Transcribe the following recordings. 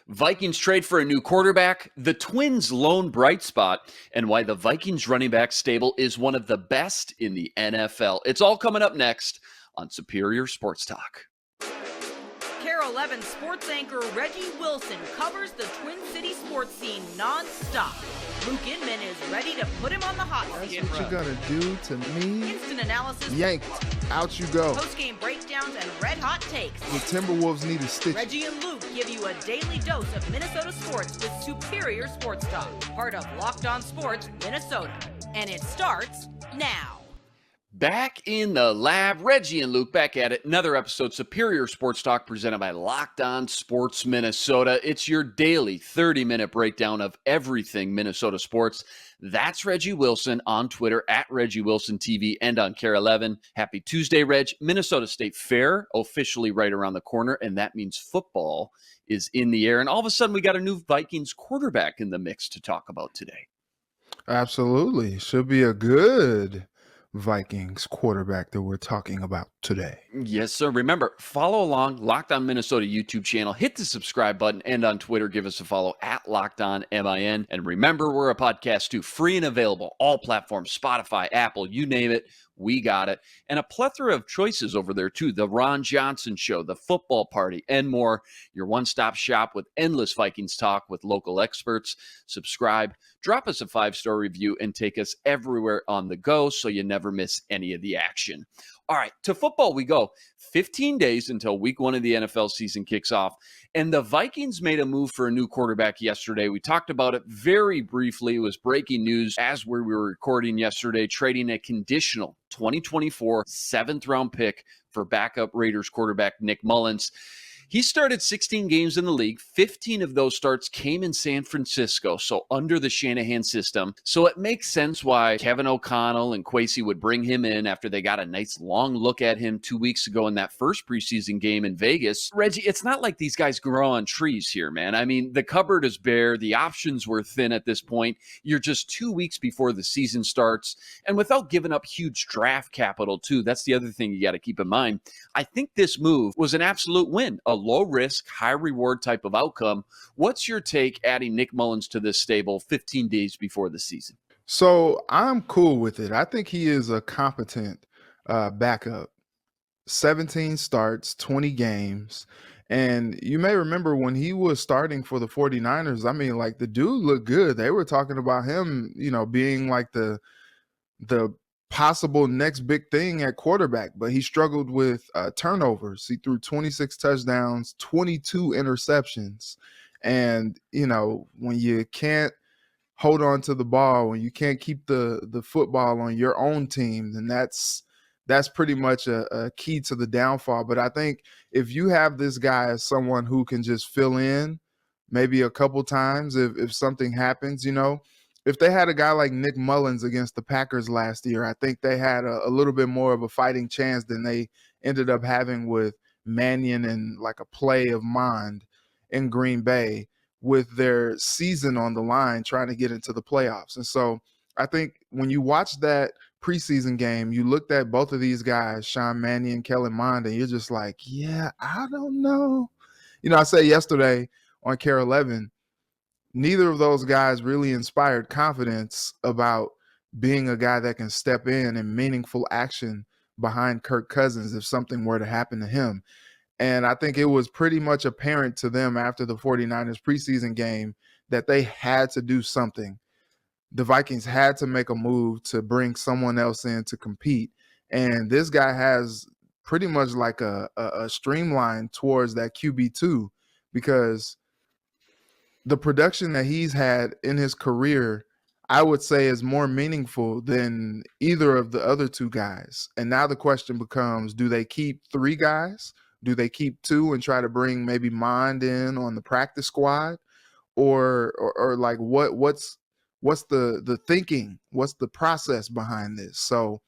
Vikings trade for a new quarterback, the Twins' lone bright spot, and why the Vikings running back stable is one of the best in the NFL. It's all coming up next on Superior Sports Talk. KARE 11 sports anchor Reggie Wilson covers the Twin City sports scene non-stop. Luke Inman is ready to put him on the hot seat. That's what you're going to do to me? Instant analysis. Yanked. Out you go. Post-game breakdowns and red-hot takes. The Timberwolves need a stitch. Reggie and Luke give you a daily dose of Minnesota sports with Superior Sports Talk. Part of Locked On Sports Minnesota. And it starts now. Back in the lab, Reggie and Luke back at it. Another episode, Superior Sports Talk, presented by Locked On Sports Minnesota. It's your daily 30-minute breakdown of everything Minnesota sports. That's Reggie Wilson on Twitter, at Reggie Wilson TV, and on KARE 11. Happy Tuesday, Reg. Minnesota State Fair, officially right around the corner, and that means football is in the air. And all of a sudden, we got a new Vikings quarterback in the mix to talk about today. Absolutely. Should be a good Vikings quarterback that we're talking about today. Yes, sir. Remember, follow along, Locked On Minnesota YouTube channel. Hit the subscribe button, and on Twitter, give us a follow at Locked On MIN. And remember, we're a podcast too, free and available, all platforms, Spotify, Apple, you name it. We got it. And a plethora of choices over there, too. The Ron Johnson Show, The Football Party, and more. Your one-stop shop with endless Vikings talk with local experts. Subscribe, drop us a 5-star review, and take us everywhere on the go so you never miss any of the action. All right, to football we go. 15 days until week 1 of the NFL season kicks off. And the Vikings made a move for a new quarterback yesterday. We talked about it very briefly. It was breaking news as we were recording yesterday, trading a conditional 2024 7th-round pick for backup Raiders quarterback Nick Mullens. He started 16 games in the league. 15 of those starts came in San Francisco, so under the Shanahan system. So it makes sense why Kevin O'Connell and Kwesi would bring him in after they got a nice long look at him 2 weeks ago in that first preseason game in Vegas. Reggie, it's not like these guys grow on trees here, man. I mean, the cupboard is bare. The options were thin at this point. You're just 2 weeks before the season starts. And without giving up huge draft capital, too, that's the other thing you got to keep in mind. I think this move was an absolute win. A low-risk, high-reward type of outcome. What's your take adding Nick Mullens to this stable 15 days before the season? So I'm cool with it. I think he is a competent backup. 17 starts, 20 games. And you may remember when he was starting for the 49ers, I mean, like, the dude looked good. They were talking about him, being like the possible next big thing at quarterback, but he struggled with turnovers. He threw 26 touchdowns, 22 interceptions. And, when you can't hold on to the ball, when you can't keep the football on your own team, then that's pretty much a key to the downfall. But I think if you have this guy as someone who can just fill in maybe a couple times if something happens, if they had a guy like Nick Mullens against the Packers last year, I think they had a little bit more of a fighting chance than they ended up having with Mannion and like a play of mind in Green Bay with their season on the line trying to get into the playoffs. And so I think when you watch that preseason game, you looked at both of these guys, Sean Mannion, Kellen Mond, and you're just like, yeah, I don't know. I said yesterday on KARE 11, neither of those guys really inspired confidence about being a guy that can step in meaningful action behind Kirk Cousins if something were to happen to him. And I think it was pretty much apparent to them after the 49ers preseason game that they had to do something. The Vikings had to make a move to bring someone else in to compete. And this guy has pretty much like a streamline towards that QB2 because the production that he's had in his career, I would say, is more meaningful than either of the other two guys. And now the question becomes, do they keep 3 guys? Do they keep 2 and try to bring maybe Mond in on the practice squad? Or like what's the thinking? What's the process behind this? So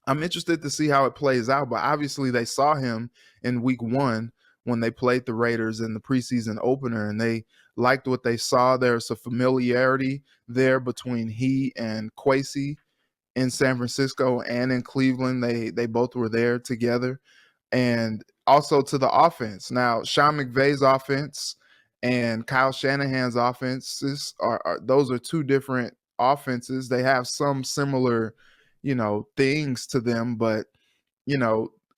I'm interested to see how it plays out. But obviously they saw him in week 1 when they played the Raiders in the preseason opener, and they liked what they saw. There's a familiarity there between he and Kwesi in San Francisco and in Cleveland. They both were there together. And also to the offense. Now, Sean McVay's offense and Kyle Shanahan's offenses those are two different offenses. They have some similar, things to them, but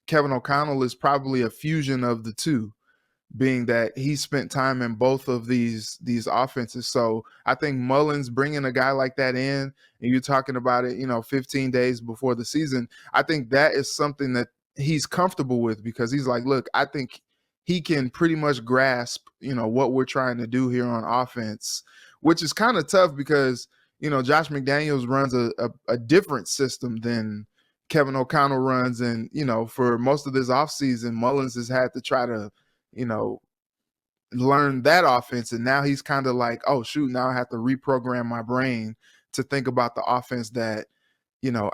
Kevin O'Connell is probably a fusion of the two, being that he spent time in both of these offenses. So I think Mullens bringing a guy like that in, and you're talking about it, 15 days before the season, I think that is something that he's comfortable with, because he's like, look, I think he can pretty much grasp, what we're trying to do here on offense, which is kind of tough because, Josh McDaniels runs a different system than Kevin O'Connell runs. And, for most of this offseason, Mullens has had to try to, learn that offense. And now he's kind of like, oh, shoot, now I have to reprogram my brain to think about the offense that,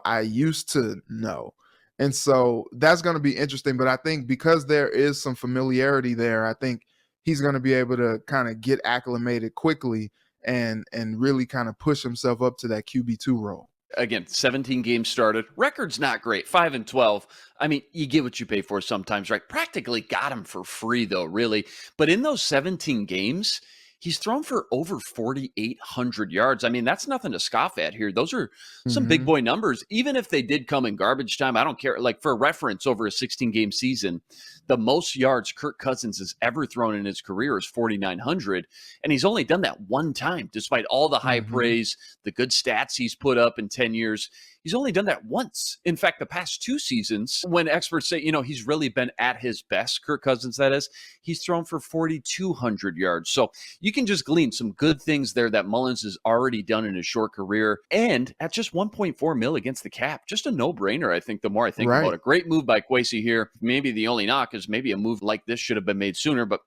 I used to know. And so that's going to be interesting. But I think because there is some familiarity there, I think he's going to be able to kind of get acclimated quickly and really kind of push himself up to that QB2 role. Again, 17 games started. Record's not great, 5-12. I mean, you get what you pay for sometimes, right? Practically got him for free, though, really. But in those 17 games, he's thrown for over 4,800 yards. I mean, that's nothing to scoff at here. Those are some big boy numbers. Even if they did come in garbage time, I don't care. Like, for reference, over a 16-game season, the most yards Kirk Cousins has ever thrown in his career is 4,900, and he's only done that one time, despite all the high praise, the good stats he's put up in 10 years. He's only done that once. In fact, the past two seasons, when experts say, he's really been at his best, Kirk Cousins, that is, he's thrown for 4,200 yards. So you can just glean some good things there that Mullens has already done in his short career. And at just $1.4 million against the cap, just a no-brainer, I think, the more I think about it. Great move by Kwesi here. Maybe the only knock is maybe a move like this should have been made sooner, but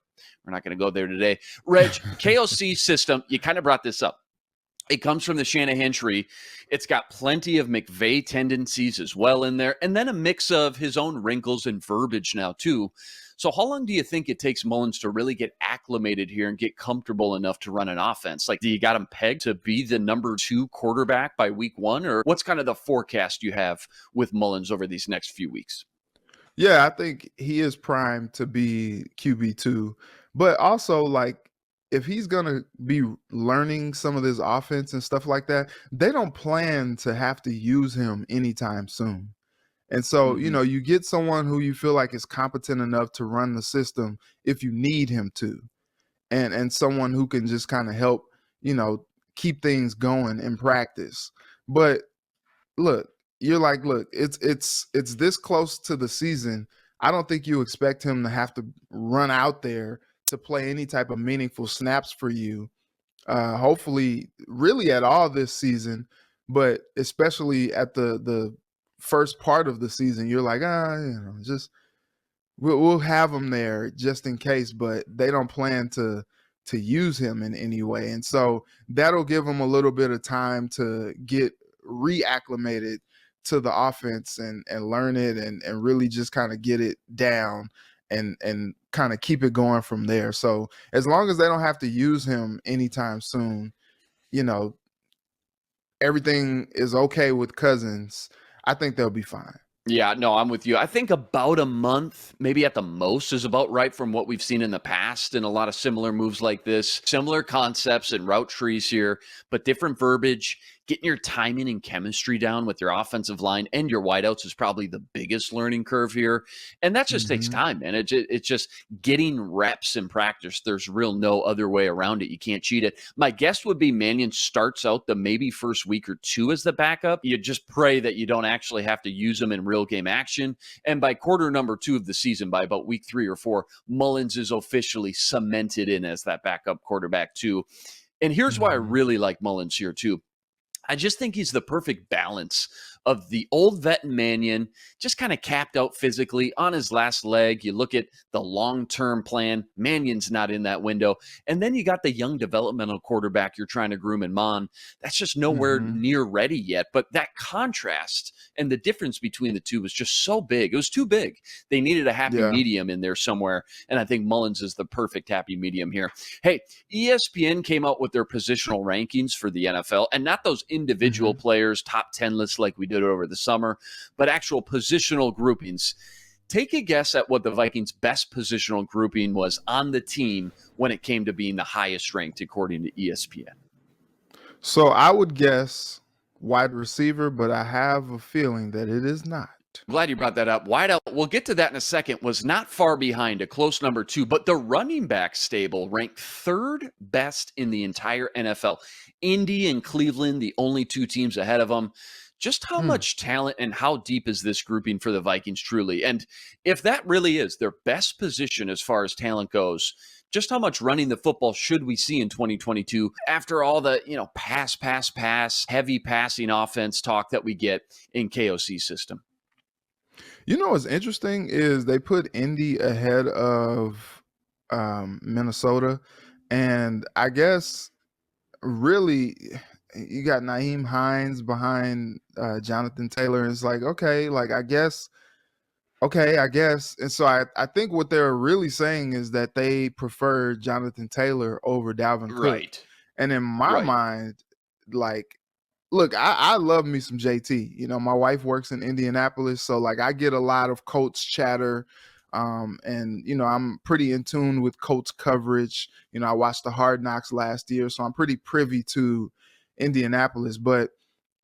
we're not going to go there today. Reg, KOC system, you kind of brought this up. It comes from the Shanahan tree. It's got plenty of McVay tendencies as well in there, and then a mix of his own wrinkles and verbiage now too. So how long do you think it takes Mullens to really get acclimated here and get comfortable enough to run an offense? Like, do you got him pegged to be the number 2 quarterback by week 1? Or what's kind of the forecast you have with Mullens over these next few weeks? Yeah, I think he is primed to be QB2. But also, like, if he's going to be learning some of this offense and stuff like that, they don't plan to have to use him anytime soon. And so, you get someone who you feel like is competent enough to run the system if you need him to, and someone who can just kind of help, keep things going in practice. But look, you're like, look, it's this close to the season. I don't think you expect him to have to run out there to play any type of meaningful snaps for you. Hopefully, really at all this season, but especially at the first part of the season, you're like, just we'll have him there just in case. But they don't plan to use him in any way, and so that'll give him a little bit of time to get reacclimated to the offense and learn it and really just kind of get it down and kind of keep it going from there. So as long as they don't have to use him anytime soon, everything is okay with Cousins, I think they'll be fine. Yeah, no, I'm with you. I think about a month, maybe at the most, is about right from what we've seen in the past in a lot of similar moves like this. Similar concepts and route trees here, but different verbiage. Getting your timing and chemistry down with your offensive line and your wideouts is probably the biggest learning curve here. And that just takes time, man. It's just getting reps in practice. There's real no other way around it. You can't cheat it. My guess would be Mannion starts out the maybe first week or two as the backup. You just pray that you don't actually have to use them in real game action. And by quarter number 2 of the season, by about week 3 or 4, Mullens is officially cemented in as that backup quarterback too. And here's why I really like Mullens here too. I just think he's the perfect balance of the old vet Mannion, just kind of capped out physically on his last leg. You look at the long-term plan, Mannion's not in that window. And then you got the young developmental quarterback you're trying to groom in Mon. That's just nowhere near ready yet. But that contrast and the difference between the two was just so big. It was too big. They needed a happy medium in there somewhere. And I think Mullens is the perfect happy medium here. Hey, ESPN came out with their positional rankings for the NFL, and not those individual players, top 10 lists like we did over the summer, but actual positional groupings. Take a guess at what the Vikings' best positional grouping was on the team when it came to being the highest ranked, according to ESPN. So I would guess wide receiver, but I have a feeling that it is not. Glad you brought that up. Wideout, we'll get to that in a second, was not far behind, a close number 2, but the running back stable ranked 3rd best in the entire NFL. Indy and Cleveland, the only 2 teams ahead of them. Just how much talent and how deep is this grouping for the Vikings truly? And if that really is their best position as far as talent goes, just how much running the football should we see in 2022 after all the, pass, heavy passing offense talk that we get in KOC system? You know what's interesting is they put Indy ahead of Minnesota, and I guess really you got Nyheim Hines behind Jonathan Taylor, and it's like, okay, I guess. And so I think what they're really saying is that they prefer Jonathan Taylor over Dalvin Cook. Right. And in my mind, look, I love me some JT. My wife works in Indianapolis, so I get a lot of Colts chatter. And I'm pretty in tune with Colts coverage. I watched the Hard Knocks last year, so I'm pretty privy to Indianapolis. But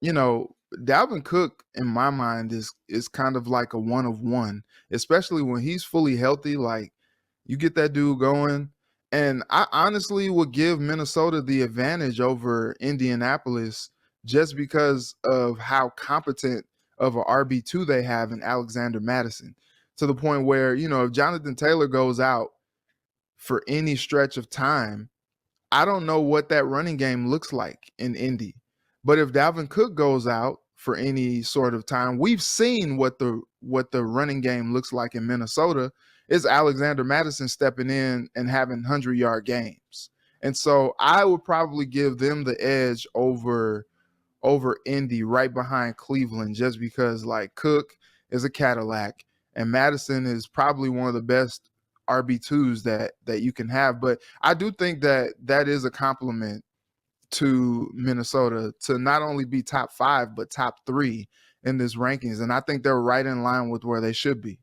Dalvin Cook, in my mind, is kind of like a one of one, especially when he's fully healthy. You get that dude going. And I honestly would give Minnesota the advantage over Indianapolis just because of how competent of a RB2 they have in Alexander Mattison, to the point where, if Jonathan Taylor goes out for any stretch of time, I don't know what that running game looks like in Indy. But if Dalvin Cook goes out for any sort of time, we've seen what the running game looks like in Minnesota. Is Alexander Mattison stepping in and having 100-yard games. And so I would probably give them the edge over Indy, right behind Cleveland, just because Cook is a Cadillac and Mattison is probably one of the best RB2s that you can have. But I do think that is a compliment to Minnesota to not only be top 5, but top 3 in this rankings. And I think they're right in line with where they should be.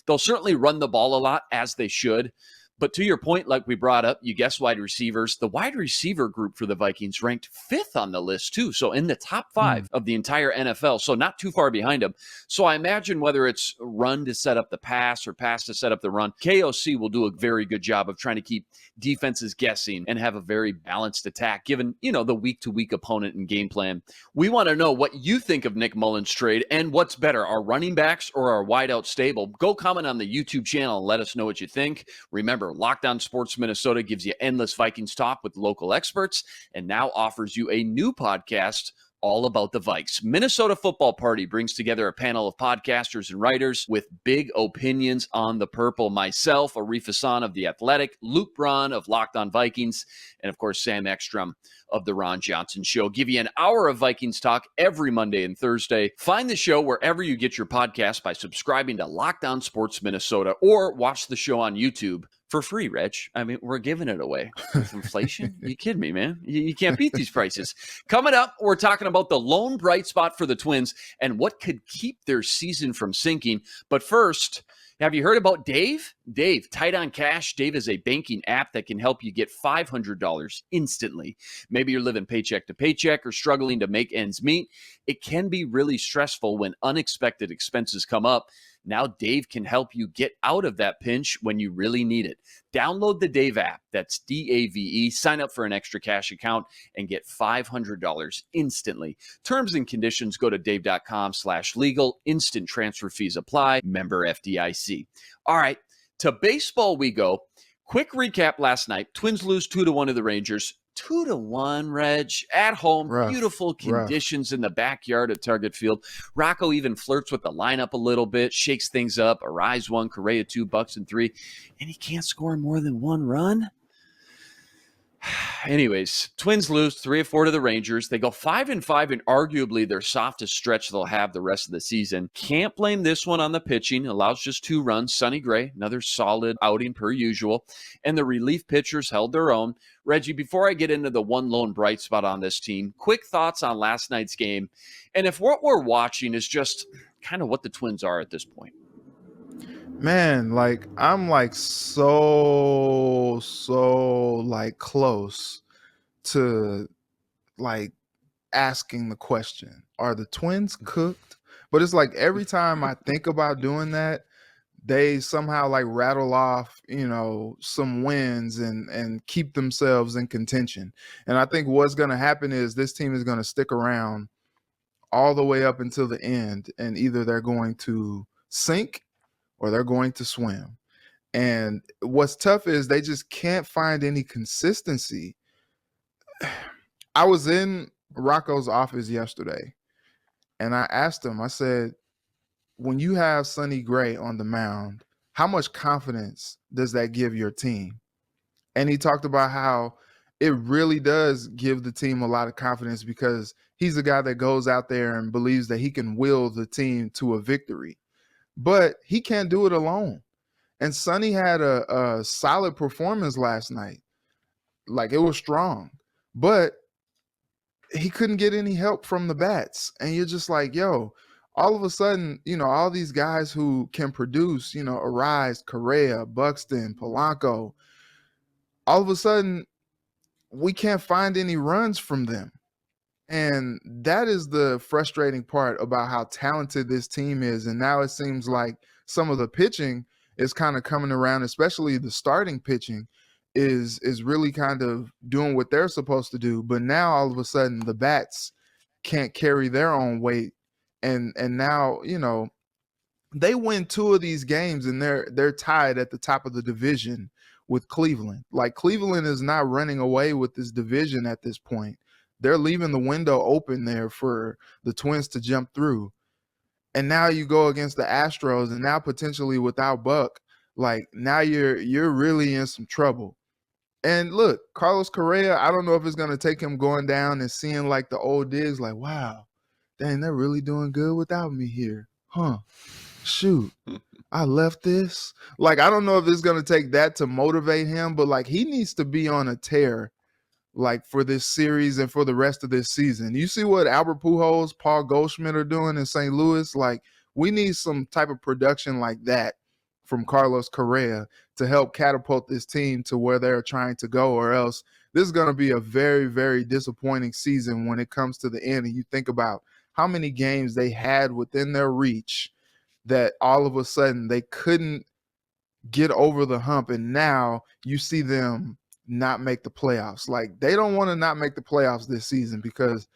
They'll certainly run the ball a lot, as they should. But to your point, like we brought up, you guessed wide receivers. The wide receiver group for the Vikings ranked 5th on the list, too. So in the top 5 of the entire NFL. So not too far behind them. So I imagine whether it's run to set up the pass or pass to set up the run, KOC will do a very good job of trying to keep defenses guessing and have a very balanced attack, given, the week-to-week opponent and game plan. We want to know what you think of Nick Mullens' trade and what's better, our running backs or our wideout stable. Go comment on the YouTube channel and let us know what you think. Remember, Locked On Sports Minnesota gives you endless Vikings talk with local experts and now offers you a new podcast all about the Vikes. Minnesota Football Party brings together a panel of podcasters and writers with big opinions on the purple. Myself, Arif Hassan of The Athletic, Luke Braun of Locked On Vikings, and of course, Sam Ekstrom of The Ron Johnson Show. Give you an hour of Vikings talk every Monday and Thursday. Find the show wherever you get your podcast by subscribing to Locked On Sports Minnesota or watch the show on YouTube for free, Reg. I mean, we're giving it away with inflation. You kidding me, man? You can't beat these prices. Coming up, we're talking about the lone bright spot for the Twins and what could keep their season from sinking. But first, have you heard about Dave? Dave, Tight on Cash. Dave is a banking app that can help you get $500 instantly. Maybe you're living paycheck to paycheck or struggling to make ends meet. It can be really stressful when unexpected expenses come up. Now Dave can help you get out of that pinch when you really need it. Download the Dave app. That's DAVE. Sign up for an extra cash account and get $500 instantly. Terms and conditions, go to dave.com/legal. Instant transfer fees apply. Member FDIC. All right, to baseball we go. Quick recap last night. Twins lose 2-1 to the Rangers. 2-1, Reg, at home, beautiful conditions in the backyard at Target Field. Rocco even flirts with the lineup a little bit, shakes things up. Arise 1, Correa 2, Buxton 3, and he can't score more than 1 run. Anyways, Twins lose 3 of 4 to the Rangers. They go 5-5 in arguably their softest stretch they'll have the rest of the season. Can't blame this one on the pitching. Allows just 2 runs. Sonny Gray, another solid outing per usual. And the relief pitchers held their own. Reggie, before I get into the one lone bright spot on this team, quick thoughts on last night's game. And if what we're watching is just kind of what the Twins are at this point. Man, like I'm like so like close to like asking the question, are the Twins cooked? But it's like every time I think about doing that, they somehow like rattle off, some wins and keep themselves in contention. And I think what's going to happen is this team is going to stick around all the way up until the end, and either they're going to sink or they're going to swim. And what's tough is they just can't find any consistency. I was in Rocco's office yesterday and I asked him, I said, when you have Sonny Gray on the mound, how much confidence does that give your team? And he talked about how it really does give the team a lot of confidence because he's a guy that goes out there and believes that he can will the team to a victory. But he can't do it alone. And Sonny had a solid performance last night. Like, it was strong. But he couldn't get any help from the bats. And you're just like, yo, all of a sudden, all these guys who can produce, Arise, Correa, Buxton, Polanco, all of a sudden, we can't find any runs from them. And that is the frustrating part about how talented this team is. And now it seems like some of the pitching is kind of coming around, especially the starting pitching is really kind of doing what they're supposed to do. But now all of a sudden the bats can't carry their own weight. And now, they win 2 of these games and they're tied at the top of the division with Cleveland. Like, Cleveland is not running away with this division at this point. They're leaving the window open there for the Twins to jump through. And now you go against the Astros, and now potentially without Buck, like, now you're really in some trouble. And look, Carlos Correa, I don't know if it's going to take him going down and seeing like the old digs, like, wow, dang, they're really doing good without me here. Huh. Shoot. I left this. Like, I don't know if it's going to take that to motivate him, but like, he needs to be on a tear, like, for this series and for the rest of this season. You see what Albert Pujols, Paul Goldschmidt are doing in St. Louis? Like, we need some type of production like that from Carlos Correa to help catapult this team to where they're trying to go, or else this is going to be a very, very disappointing season when it comes to the end. And you think about how many games they had within their reach that all of a sudden they couldn't get over the hump, and now you see them not make the playoffs. Like, they don't want to not make the playoffs this season, because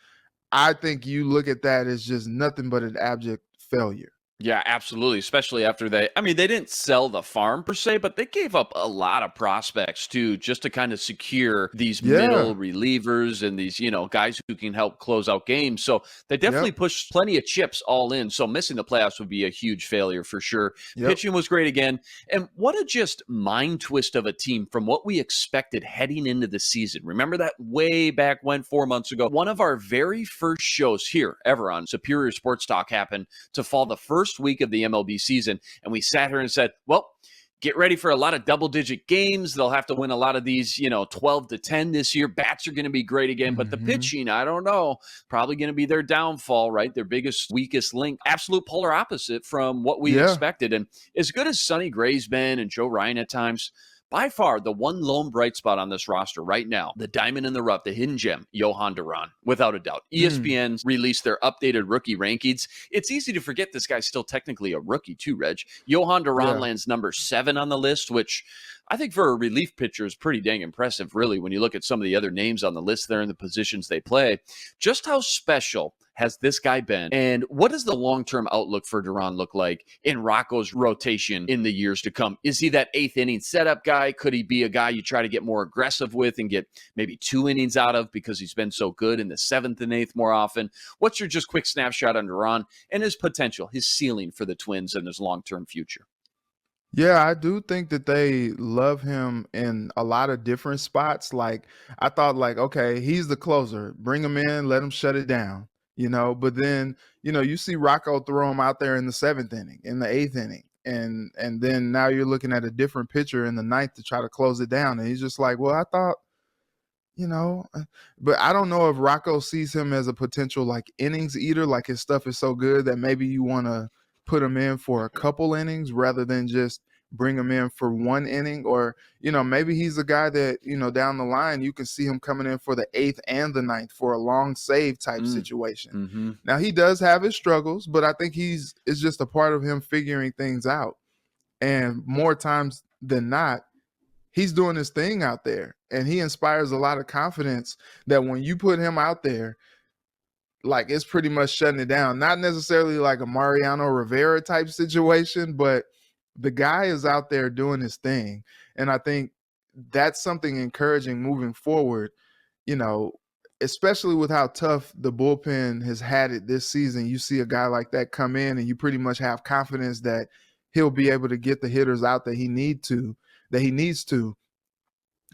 I think you look at that as just nothing but an abject failure. Yeah, absolutely. Especially after they didn't sell the farm per se, but they gave up a lot of prospects too, just to kind of secure these middle relievers and these, guys who can help close out games. So they definitely pushed plenty of chips all in. So missing the playoffs would be a huge failure for sure. Pitching was great again. And what a just mind twist of a team from what we expected heading into the season. Remember that way back when, 4 months ago, one of our very first shows here ever on Superior Sports Talk happened to fall the first week of the MLB season, and we sat here and said, well, get ready for a lot of double-digit games. They'll have to win a lot of these, 12-10 this year. Bats are going to be great again, but the pitching, I don't know, probably going to be their downfall, right? Their biggest, weakest link. Absolute polar opposite from what we expected. And as good as Sonny Gray's been and Joe Ryan at times, by far, the one lone bright spot on this roster right now, the diamond in the rough, the hidden gem, Johan Duran, without a doubt. ESPN released their updated rookie rankings. It's easy to forget this guy's still technically a rookie too, Reg. Johan Duran lands number 7 on the list, which I think for a relief pitcher is pretty dang impressive, really, when you look at some of the other names on the list there and the positions they play. Just how special has this guy been? And what does the long-term outlook for Duran look like in Rocco's rotation in the years to come? Is he that 8th inning setup guy? Could he be a guy you try to get more aggressive with and get maybe 2 innings out of because he's been so good in the 7th and 8th more often? What's your just quick snapshot on Duran and his potential, his ceiling for the Twins and his long-term future? Yeah, I do think that they love him in a lot of different spots. Like, I thought, like, okay, he's the closer. Bring him in, let him shut it down. But then, you see Rocco throw him out there in the 7th inning, in the 8th inning. And then now you're looking at a different pitcher in the 9th to try to close it down. And he's just like, well, I thought, but I don't know if Rocco sees him as a potential like innings eater, like his stuff is so good that maybe you want to put him in for a couple innings rather than just bring him in for one inning. Or, maybe he's a guy that, down the line, you can see him coming in for the 8th and the 9th for a long save type situation. Mm-hmm. Now, he does have his struggles, but I think it's just a part of him figuring things out. And more times than not, he's doing his thing out there, and he inspires a lot of confidence that when you put him out there, like, it's pretty much shutting it down. Not necessarily like a Mariano Rivera type situation, but the guy is out there doing his thing. And I think that's something encouraging moving forward, especially with how tough the bullpen has had it this season. You see a guy like that come in, and you pretty much have confidence that he'll be able to get the hitters out that he needs to.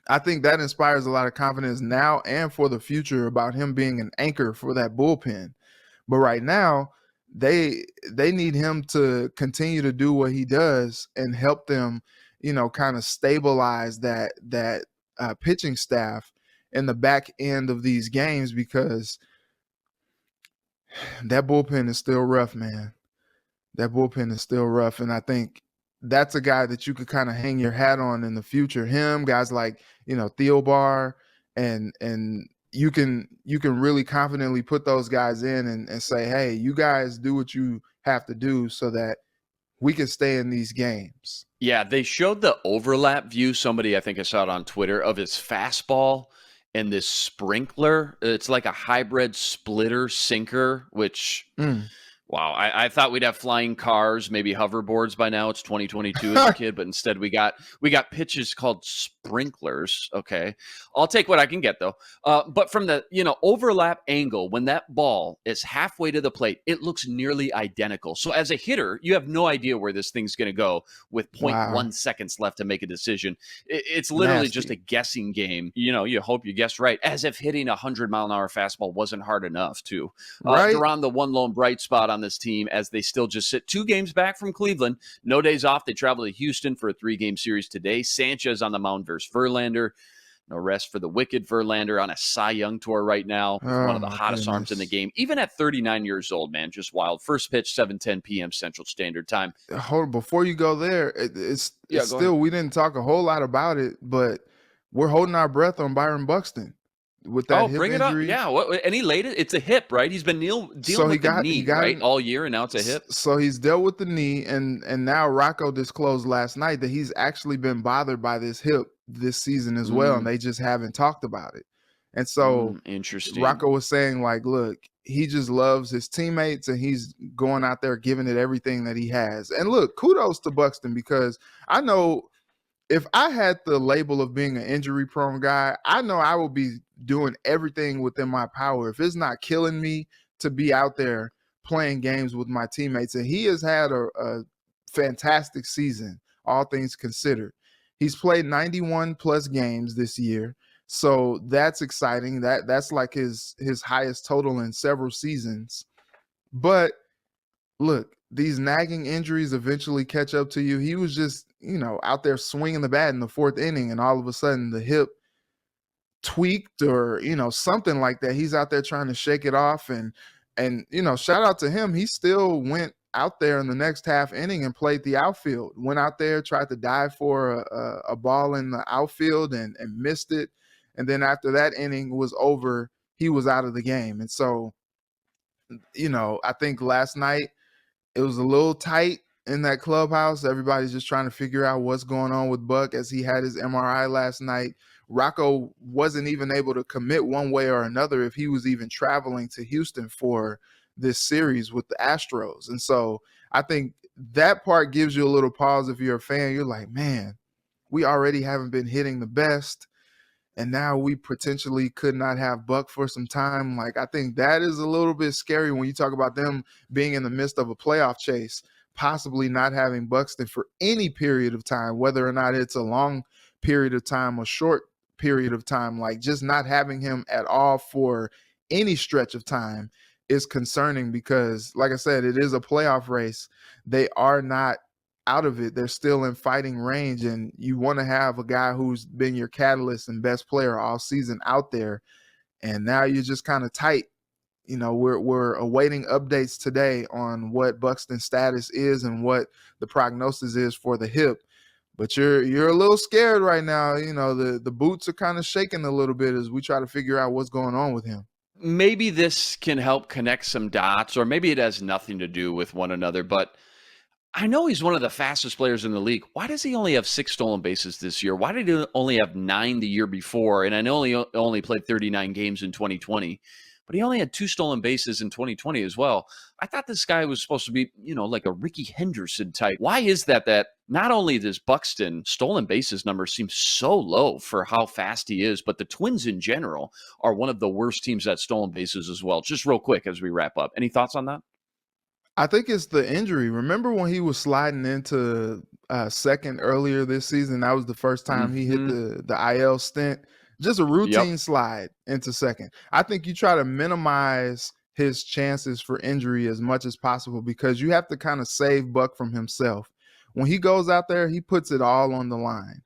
I think that inspires a lot of confidence now and for the future about him being an anchor for that bullpen. But right now, they need him to continue to do what he does and help them, kind of stabilize that pitching staff in the back end of these games, because that bullpen is still rough, man. That bullpen is still rough, and I think that's a guy that you could kind of hang your hat on in the future. Him, guys like, Theobar, and you can really confidently put those guys in and say, hey, you guys do what you have to do so that we can stay in these games. Yeah, they showed the overlap view. Somebody, I think I saw it on Twitter, of his fastball and this sprinkler. It's like a hybrid splitter sinker, which wow, I thought we'd have flying cars, maybe hoverboards by now. It's 2022 as a kid, but instead we got pitches called sprinklers. Okay, I'll take what I can get though. But from the overlap angle, when that ball is halfway to the plate, it looks nearly identical. So as a hitter, you have no idea where this thing's going to go with 0.1 seconds left to make a decision. It's literally just a guessing game. You hope you guess right, as if hitting 100-mile-an-hour fastball wasn't hard enough too. Right. Duran, the one lone bright spot on this team, as they still just sit 2 games back from Cleveland. No days off. They travel to Houston for a 3-game series today. Sanchez on the mound versus Verlander. No rest for the wicked Verlander on a Cy Young tour right now. One of the hottest arms in the game. Even at 39 years old, man, just wild. First pitch, 7:10 p.m. Central Standard Time. Hold on, before you go there, it's still, we didn't talk a whole lot about it, but we're holding our breath on Byron Buxton with that hip bring injury. it up. Yeah, and he laid it. It's a hip, right? He's been dealing with the knee, right, all year, and now it's a hip. So he's dealt with the knee, and now Rocco disclosed last night that he's actually been bothered by this hip this season as well, and they just haven't talked about it. And so interesting. Rocco was saying, like, look, he just loves his teammates, and he's going out there giving it everything that he has. And look, kudos to Buxton, because I know if I had the label of being an injury-prone guy, I know I will be doing everything within my power, if it's not killing me, to be out there playing games with my teammates. And he has had a fantastic season, all things considered. He's played 91-plus games this year, so that's exciting. That's like his highest total in several seasons. But look, these nagging injuries eventually catch up to you. He was just, out there swinging the bat in the 4th inning, and all of a sudden the hip tweaked or, something like that. He's out there trying to shake it off, and shout out to him. He still went out there in the next half inning and played the outfield. Went out there, tried to dive for a ball in the outfield and missed it. And then after that inning was over, he was out of the game. And so, I think last night it was a little tight in that clubhouse. Everybody's just trying to figure out what's going on with Buck as he had his MRI last night. Rocco wasn't even able to commit one way or another if he was even traveling to Houston for this series with the Astros. And so I think that part gives you a little pause. If you're a fan, you're like, man, we already haven't been hitting the best, and now we potentially could not have Buck for some time. Like, I think that is a little bit scary when you talk about them being in the midst of a playoff chase, possibly not having Buxton for any period of time, whether or not it's a long period of time or short period of time. Like, just not having him at all for any stretch of time is concerning, because, like I said, it is a playoff race. They are not out of it. They're still in fighting range, and you want to have a guy who's been your catalyst and best player all season out there, and now you're just kind of tight we're awaiting updates today on what Buxton's status is and what the prognosis is for the hip. But you're a little scared right now. The boots are kind of shaking a little bit as we try to figure out what's going on with him. Maybe this can help connect some dots, or maybe it has nothing to do with one another, but I know he's one of the fastest players in the league. Why does he only have 6 stolen bases this year? Why did he only have 9 the year before? And I know he only played 39 games in 2020, but he only had 2 stolen bases in 2020 as well. I thought this guy was supposed to be, like a Ricky Henderson type. Why is that not only does Buxton stolen bases number seem so low for how fast he is, but the Twins in general are one of the worst teams at stolen bases as well. Just real quick as we wrap up. Any thoughts on that? I think it's the injury. Remember when he was sliding into second earlier this season? That was the first time he hit the IL stint. Just a routine slide into second. I think you try to minimize his chances for injury as much as possible because you have to kind of save Buck from himself. When he goes out there, he puts it all on the line.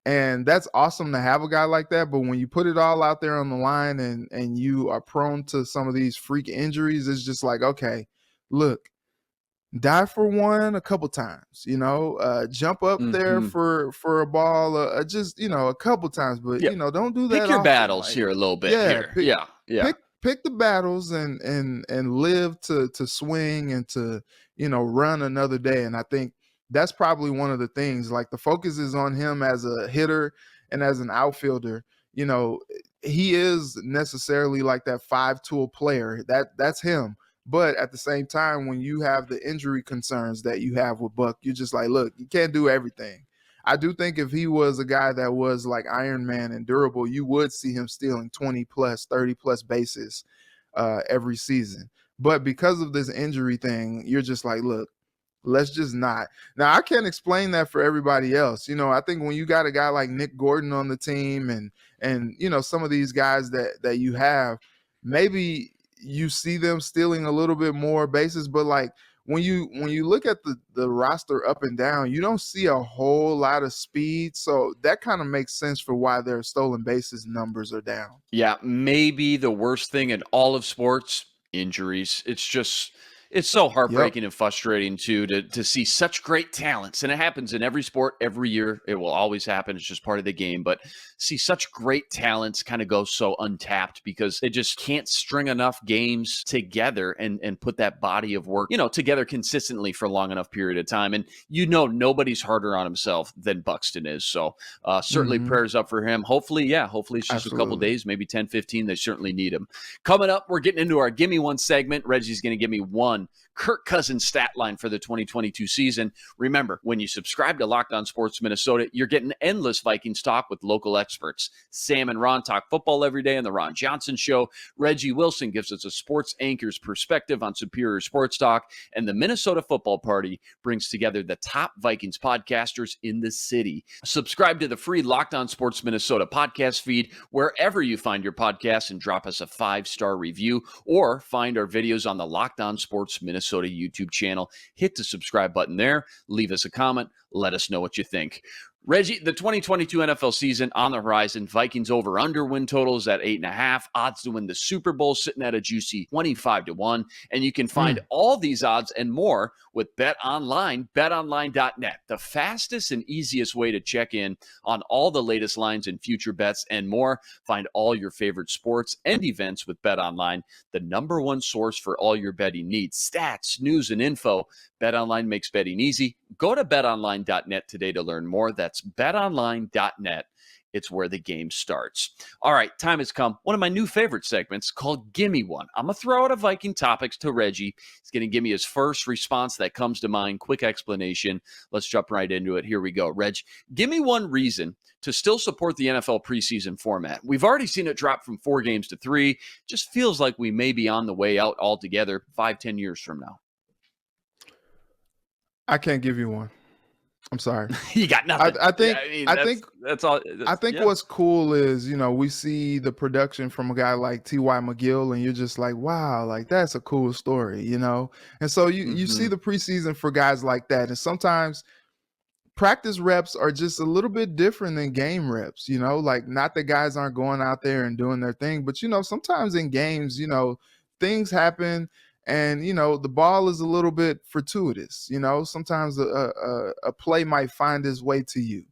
And that's awesome to have a guy like that. But when you put it all out there on the line and you are prone to some of these freak injuries, it's just like, okay, look, die for one a couple times, jump up there for a ball, just, a couple times, but don't do that. Pick your often. battles here a little bit. Pick the battles and live to swing and to, run another day. And I think that's probably one of the things, like the focus is on him as a hitter and as an outfielder. He is necessarily like that 5-tool player. That's him. But at the same time, when you have the injury concerns that you have with Buck, you're just like, look, you can't do everything. I do think if he was a guy that was like Iron Man and durable, you would see him stealing 20 plus, 30 plus bases every season. But because of this injury thing, you're just like, look, let's just not. Now, I can't explain that for everybody else. I think when you got a guy like Nick Gordon on the team and some of these guys that you have, maybe you see them stealing a little bit more bases, but like when you look at the roster up and down, you don't see a whole lot of speed. So that kind of makes sense for why their stolen bases numbers are down. Yeah, maybe the worst thing in all of sports, injuries. It's so heartbreaking and frustrating too to see such great talents. And it happens in every sport every year. It will always happen. It's just part of the game. But see such great talents kind of go so untapped because they just can't string enough games together and put that body of work, together consistently for a long enough period of time. And nobody's harder on himself than Buxton is. So certainly prayers up for him. Hopefully it's just a couple days, maybe 10, 15. They certainly need him. Coming up, we're getting into our Gimme One segment. Reggie's going to give me one Kirk Cousins stat line for the 2022 season. Remember, when you subscribe to Locked On Sports Minnesota, you're getting endless Vikings talk with local experts. Sam and Ron talk football every day on the Ron Johnson Show. Reggie Wilson gives us a sports anchor's perspective on superior sports talk. And the Minnesota Football Party brings together the top Vikings podcasters in the city. Subscribe to the free Locked On Sports Minnesota podcast feed wherever you find your podcasts and drop us a 5-star review or find our videos on the Locked On Sports Minnesota YouTube channel. Hit the subscribe button there. Leave us a comment. Let us know what you think. Reggie, the 2022 NFL season on the horizon. Vikings over-under win totals at 8.5. Odds to win the Super Bowl sitting at a juicy 25-1. And you can find all these odds and more with BetOnline, betonline.net. The fastest and easiest way to check in on all the latest lines and future bets and more. Find all your favorite sports and events with BetOnline, the number one source for all your betting needs. Stats, news, and info. BetOnline makes betting easy. Go to betonline.net today to learn more. That's betonline.net. It's where the game starts. All right, time has come. One of my new favorite segments called Gimme One. I'm going to throw out a Viking topics to Reggie. He's going to give me his first response that comes to mind. Quick explanation. Let's jump right into it. Here we go. Reg, give me one reason to still support the NFL preseason format. We've already seen it drop from 4 games to 3. Just feels like we may be on the way out altogether 5-10 years from now. I can't give you one. I'm sorry. You got nothing. I think that's all. I think what's cool is, we see the production from a guy like T.Y. McGill and you're just like, wow, like that's a cool story, And so you see the preseason for guys like that. And sometimes practice reps are just a little bit different than game reps, like not that guys aren't going out there and doing their thing, but sometimes in games, things happen, and the ball is a little bit fortuitous. Sometimes a play might find its way to you.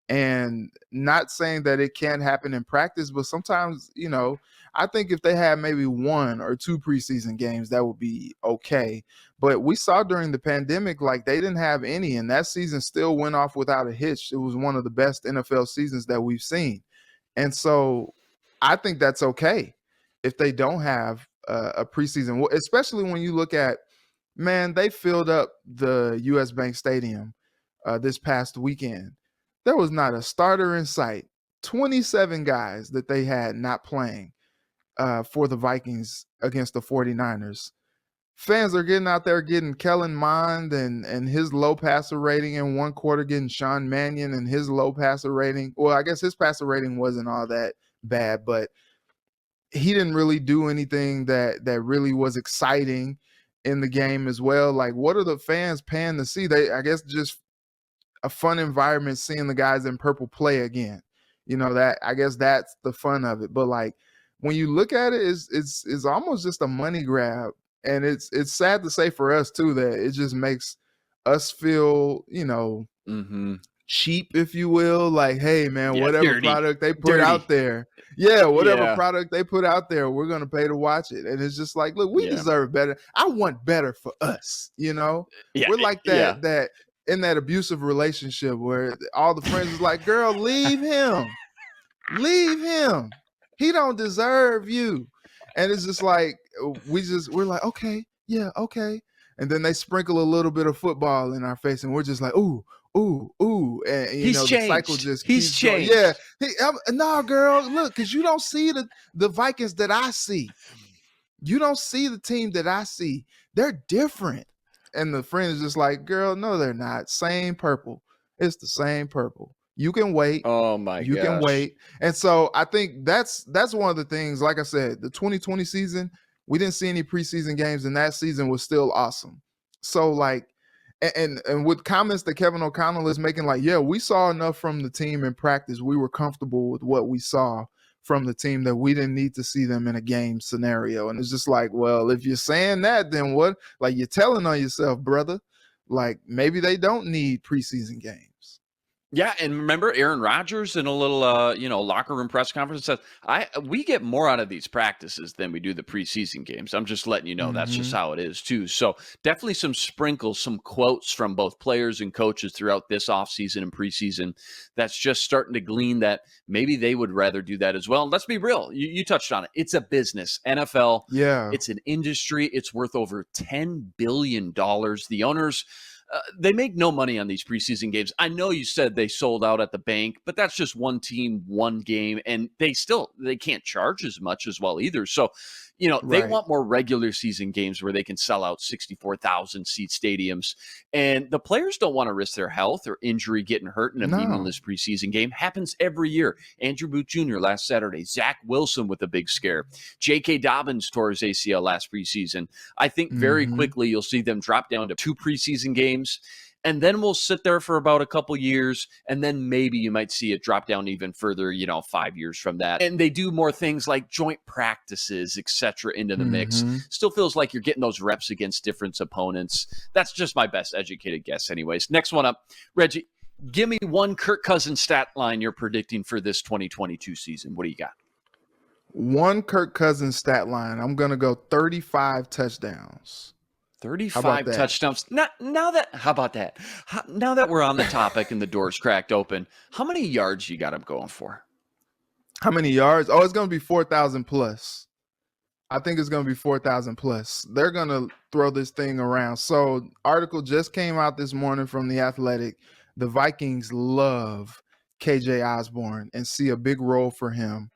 And not saying that it can't happen in practice, but sometimes, I think if they had maybe 1 or 2 preseason games, that would be okay. But we saw during the pandemic, like, they didn't have any, and that season still went off without a hitch. It was one of the best NFL seasons that we've seen. And so I think that's okay if they don't have a preseason, especially when you look at, man, they filled up the US Bank Stadium this past weekend. There was not a starter in sight. 27 guys that they had not playing for the Vikings against the 49ers. Fans are getting out there getting Kellen Mond and his low passer rating in one quarter, getting Sean Mannion and his low passer rating. Well, I guess his passer rating wasn't all that bad, but he didn't really do anything that really was exciting in the game as well. Like, what are the fans paying to see? I guess just a fun environment seeing the guys in purple play again. That I guess that's the fun of it. But like, when you look at it, it's almost just a money grab. And it's sad to say for us too that it just makes us feel, cheap, if you will. Like, hey man, whatever dirty. product they put out there. Whatever product they put out there, we're gonna pay to watch it. And it's just like, look, we deserve better. I want better for us, we're like that in that abusive relationship where all the friends is like, girl, leave him. He don't deserve you. And it's just like, we're like, okay, yeah, okay. And then they sprinkle a little bit of football in our face and we're just like, ooh. And he's the changed. cycle just he's keeps changed. Going. Yeah. No, girl, look, because you don't see the Vikings that I see. You don't see the team that I see. They're different. And the friend is just like, girl, no, they're not. Same purple. It's the same purple. You can wait. Oh my gosh. You can wait. And so I think that's one of the things. Like I said, the 2020 season, we didn't see any preseason games, and that season was still awesome. So like, and with comments that Kevin O'Connell is making, like, yeah, we saw enough from the team in practice. We were comfortable with what we saw from the team that we didn't need to see them in a game scenario. And it's just like, well, if you're saying that, then what? Like, you're telling on yourself, brother. Like, maybe they don't need preseason games. Yeah, and remember Aaron Rodgers in a little, locker room press conference said, we get more out of these practices than we do the preseason games. I'm just letting you know that's just how it is too. So definitely some sprinkles, some quotes from both players and coaches throughout this offseason and preseason that's just starting to glean that maybe they would rather do that as well. And let's be real. You touched on it. It's a business. NFL, it's an industry. It's worth over $10 billion. The owners, they make no money on these preseason games. I know you said they sold out at the bank, but that's just one team, one game, and they can't charge as much as well either. So, they want more regular season games where they can sell out 64,000 seat stadiums. And the players don't want to risk their health or injury getting hurt in a meaningless preseason game. Happens every year. Andrew Booth Jr. last Saturday, Zach Wilson with a big scare. J.K. Dobbins tore his ACL last preseason. I think very quickly you'll see them drop down to 2 preseason games. And then we'll sit there for about a couple years, and then maybe you might see it drop down even further, 5 years from that. And they do more things like joint practices, etc., into the mix. Still feels like you're getting those reps against different opponents. That's just my best educated guess anyways. Next one up, Reggie, give me one Kirk Cousins stat line you're predicting for this 2022 season. What do you got? One Kirk Cousins stat line. I'm going to go 35 touchdowns. 35 touchdowns. How about that? Now that we're on the topic and the door's cracked open, how many yards you got him going for? How many yards? Oh, it's going to be 4,000 plus. I think it's going to be 4,000 plus. They're going to throw this thing around. So, article just came out this morning from The Athletic. The Vikings love KJ Osborne and see a big role for him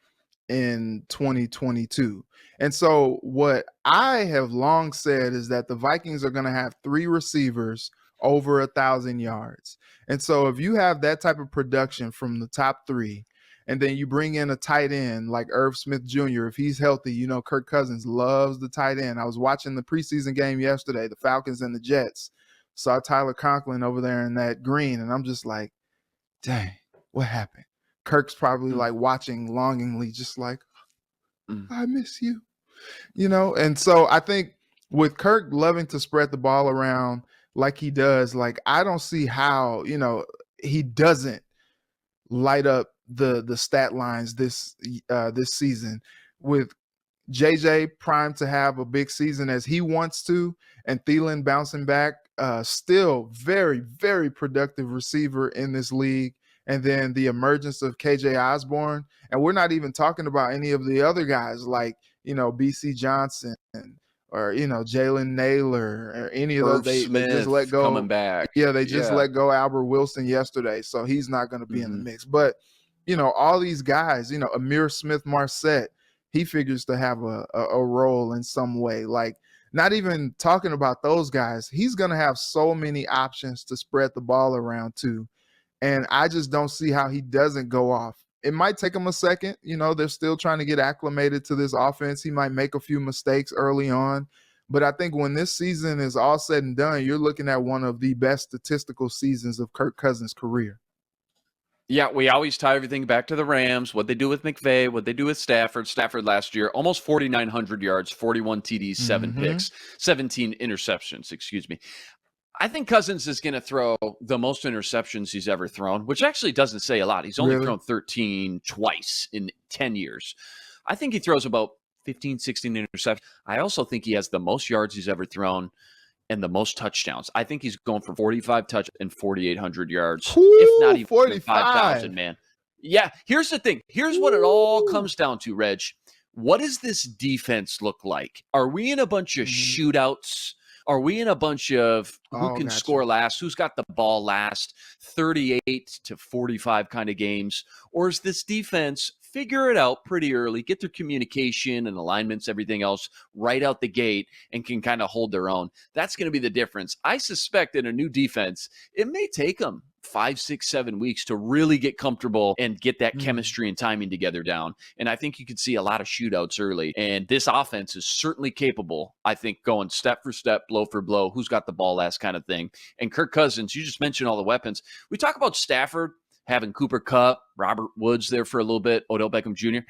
in 2022. And so what I have long said is that the Vikings are going to have 3 receivers over 1,000 yards. And so if you have that type of production from the top 3, and then you bring in a tight end like Irv Smith Jr., if he's healthy, Kirk Cousins loves the tight end. I was watching the preseason game yesterday, the Falcons and the Jets. Saw Tyler Conklin over there in that green, and I'm just like, dang, what happened? Kirk's probably like watching longingly, just like, I miss you. And so I think with Kirk loving to spread the ball around like he does, like I don't see how, he doesn't light up the stat lines this season with JJ primed to have a big season as he wants to, and Thielen bouncing back, still very, very productive receiver in this league. And then the emergence of KJ Osborne. And we're not even talking about any of the other guys like, BC Johnson or, Jalen Naylor or any of those. They just let go. Coming back. Yeah, they just let go Albert Wilson yesterday. So he's not going to be in the mix. But, all these guys, Amir Smith-Marset, he figures to have a role in some way. Like, not even talking about those guys, he's going to have so many options to spread the ball around to. And I just don't see how he doesn't go off. It might take him a second. They're still trying to get acclimated to this offense. He might make a few mistakes early on. But I think when this season is all said and done, you're looking at one of the best statistical seasons of Kirk Cousins' career. Yeah, we always tie everything back to the Rams, what they do with McVay, what they do with Stafford. Stafford last year, almost 4,900 yards, 41 TDs, 7 picks, 17 interceptions, excuse me. I think Cousins is going to throw the most interceptions he's ever thrown, which actually doesn't say a lot. He's only thrown 13 twice in 10 years. I think he throws about 15, 16 interceptions. I also think he has the most yards he's ever thrown and the most touchdowns. I think he's going for 45 touch and 4,800 yards, if not even 5,000, man. Yeah, here's the thing. Here's what it all comes down to, Reg. What does this defense look like? Are we in a bunch of shootouts? Are we in a bunch of who can score last, who's got the ball last, 38 to 45 kind of games? Or is this defense figure it out pretty early, get their communication and alignments, everything else right out the gate, and can kind of hold their own? That's going to be the difference. I suspect in a new defense, it may take them 5, 6, 7 weeks to really get comfortable and get that chemistry and timing together down. And I think you could see a lot of shootouts early. And this offense is certainly capable, I think, going step for step, blow for blow, who's got the ball last kind of thing. And Kirk Cousins, you just mentioned all the weapons. We talk about Stafford having Cooper Kupp, Robert Woods there for a little bit, Odell Beckham Jr.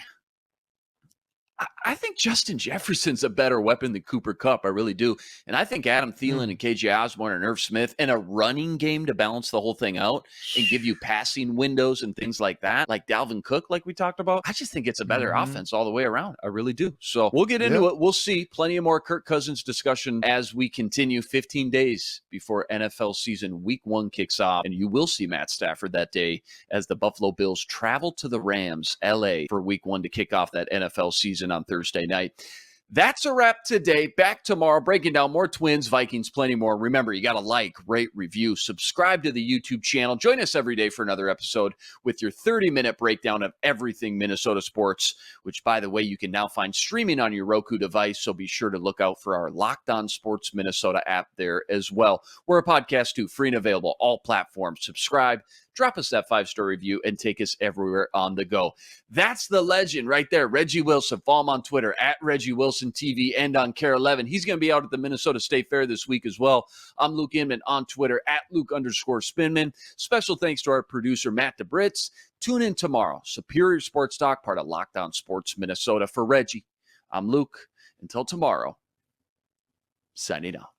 I think Justin Jefferson's a better weapon than Cooper Kupp. I really do. And I think Adam Thielen and KJ Osborne and Irv Smith and a running game to balance the whole thing out and give you passing windows and things like that, like Dalvin Cook, like we talked about. I just think it's a better offense all the way around. I really do. So we'll get into it. We'll see plenty of more Kirk Cousins discussion as we continue 15 days before NFL season week 1 kicks off. And you will see Matt Stafford that day as the Buffalo Bills travel to the Rams, LA, for week 1 to kick off that NFL season on Thursday night. That's a wrap today. Back tomorrow, breaking down more Twins, Vikings, plenty more. Remember, you got to like, rate, review, subscribe to the YouTube channel. Join us every day for another episode with your 30-minute breakdown of everything Minnesota sports, which, by the way, you can now find streaming on your Roku device. So be sure to look out for our Locked On Sports Minnesota app there as well. We're a podcast too, free and available, all platforms. Subscribe, drop us that 5-star review, and take us everywhere on the go. That's the legend right there, Reggie Wilson. Follow him on Twitter at Reggie Wilson TV and on KARE11. He's going to be out at the Minnesota State Fair this week as well. I'm Luke Inman on Twitter at Luke_Spinman. Special thanks to our producer, Matt DeBritz. Tune in tomorrow. Superior Sports Talk, part of Locked On Sports Minnesota. For Reggie, I'm Luke. Until tomorrow, signing out.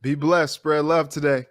Be blessed. Spread love today.